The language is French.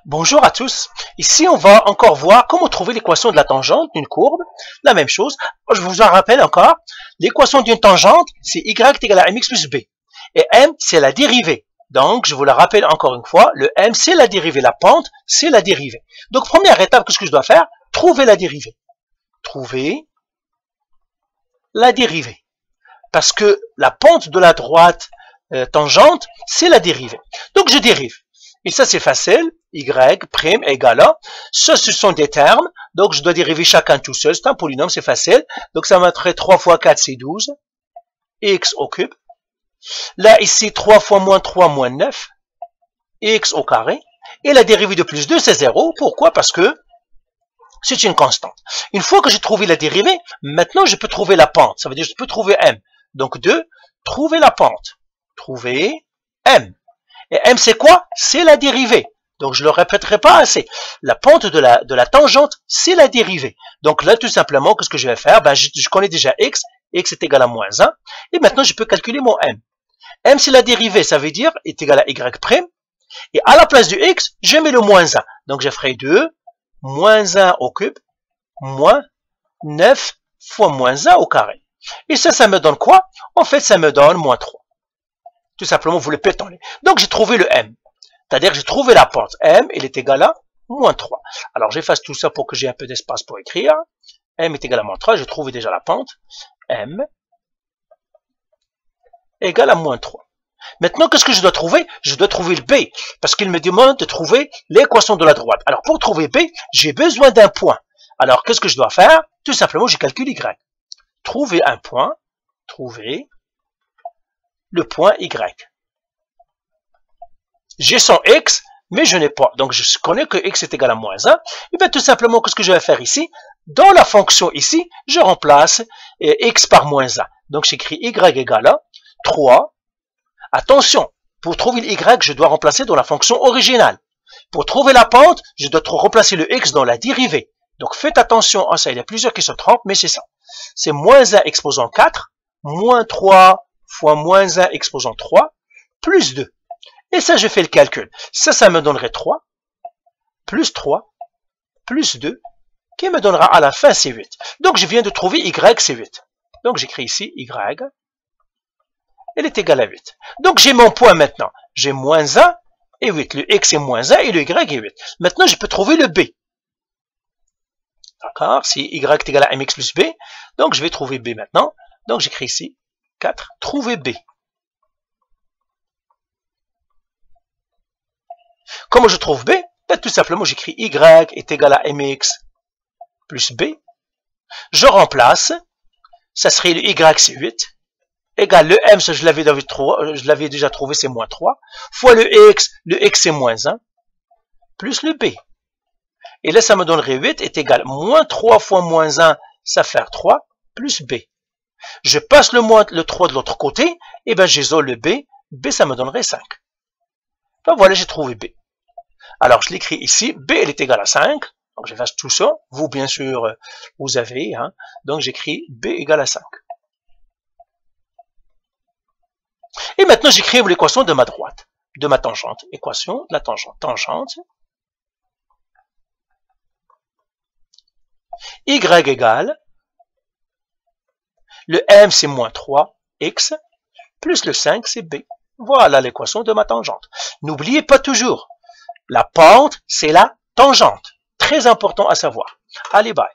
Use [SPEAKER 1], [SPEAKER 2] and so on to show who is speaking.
[SPEAKER 1] Bonjour à tous. Ici, on va encore voir comment trouver l'équation de la tangente d'une courbe. La même chose. Je vous en rappelle encore. L'équation d'une tangente, c'est y est égal à mx plus b. Et m, c'est la dérivée. Donc, je vous la rappelle encore une fois. Le m, c'est la dérivée. La pente, c'est la dérivée. Donc, première étape, qu'est-ce que je dois faire? Trouver la dérivée. Trouver la dérivée. Parce que la pente de la droite tangente, c'est la dérivée. Donc, je dérive. Et ça, c'est facile. Y' égale A. Ça, ce sont des termes. Donc, je dois dériver chacun tout seul. C'est un polynôme, c'est facile. Donc, ça mettrait 3 fois 4, c'est 12. X au cube. Là, ici, 3 fois moins 3, moins 9. X au carré. Et la dérivée de plus 2, c'est 0. Pourquoi? Parce que c'est une constante. Une fois que j'ai trouvé la dérivée, maintenant, je peux trouver la pente. Ça veut dire que je peux trouver M. Donc, 2, trouver la pente. Trouver M. Et M, c'est quoi? C'est la dérivée. Donc, je ne le répéterai pas assez. La pente de la tangente, c'est la dérivée. Donc là, tout simplement, qu'est-ce que je vais faire? Ben, je connais déjà x. X est égal à moins 1. Et maintenant, je peux calculer mon m. M, c'est la dérivée. Ça veut dire est égal à y'. Et à la place du x, je mets le moins 1. Donc, je ferai 2 moins 1 au cube moins 9 fois moins 1 au carré. Et ça me donne quoi? En fait, ça me donne moins 3. Tout simplement, vous le pétonnez. Donc, j'ai trouvé le m. C'est-à-dire que j'ai trouvé la pente. M, elle est égale à moins 3. Alors, j'efface tout ça pour que j'ai un peu d'espace pour écrire. M est égal à moins 3. J'ai trouvé déjà la pente. M égale à moins 3. Maintenant, qu'est-ce que je dois trouver? Je dois trouver le B. Parce qu'il me demande de trouver l'équation de la droite. Alors, pour trouver B, j'ai besoin d'un point. Alors, qu'est-ce que je dois faire? Tout simplement, je calcule Y. Trouver un point. Trouver le point Y. J'ai son x, mais je n'ai pas. Donc, je connais que x est égal à moins 1. Et bien, tout simplement, qu'est-ce que je vais faire ici? Dans la fonction ici, je remplace x par moins 1. Donc, j'écris y égale à 3. Attention, pour trouver le y, je dois remplacer dans la fonction originale. Pour trouver la pente, je dois remplacer le x dans la dérivée. Donc, faites attention à ça. Il y a plusieurs qui se trompent, mais c'est ça. C'est moins 1 exposant 4, moins 3 fois moins 1 exposant 3, plus 2. Et ça, je fais le calcul. Ça me donnerait 3, plus 3, plus 2, qui me donnera à la fin, c'est 8. Donc, je viens de trouver y, c'est 8. Donc, j'écris ici y, elle est égale à 8. Donc, j'ai mon point maintenant. J'ai moins 1 et 8. Le x est moins 1 et le y est 8. Maintenant, je peux trouver le b. D'accord? Si y est égal à mx plus b, donc je vais trouver b maintenant. Donc, j'écris ici 4, trouver b. Comment je trouve b? Ben, tout simplement, j'écris y est égal à mx plus b. Je remplace. Ça serait le y, c'est 8. Égal le m, ça je l'avais déjà trouvé, c'est moins 3. Fois le x c'est moins 1. Plus le b. Et là, ça me donnerait 8 est égal moins 3 fois moins 1, ça fait 3, plus b. Je passe le 3 de l'autre côté, et bien j'isole le b. B, ça me donnerait 5. Ben voilà, j'ai trouvé b. Alors, je l'écris ici. B, elle est égale à 5. Donc, j'efface tout ça. Vous, bien sûr, vous avez. Hein. Donc, j'écris B égale à 5. Et maintenant, j'écris l'équation de ma droite, de ma tangente. Équation de la tangente. Tangente. Y égale. Le M, c'est moins 3, X. Plus le 5, c'est B. Voilà l'équation de ma tangente. N'oubliez pas toujours. La pente, c'est la tangente. Très important à savoir. Allez, bye.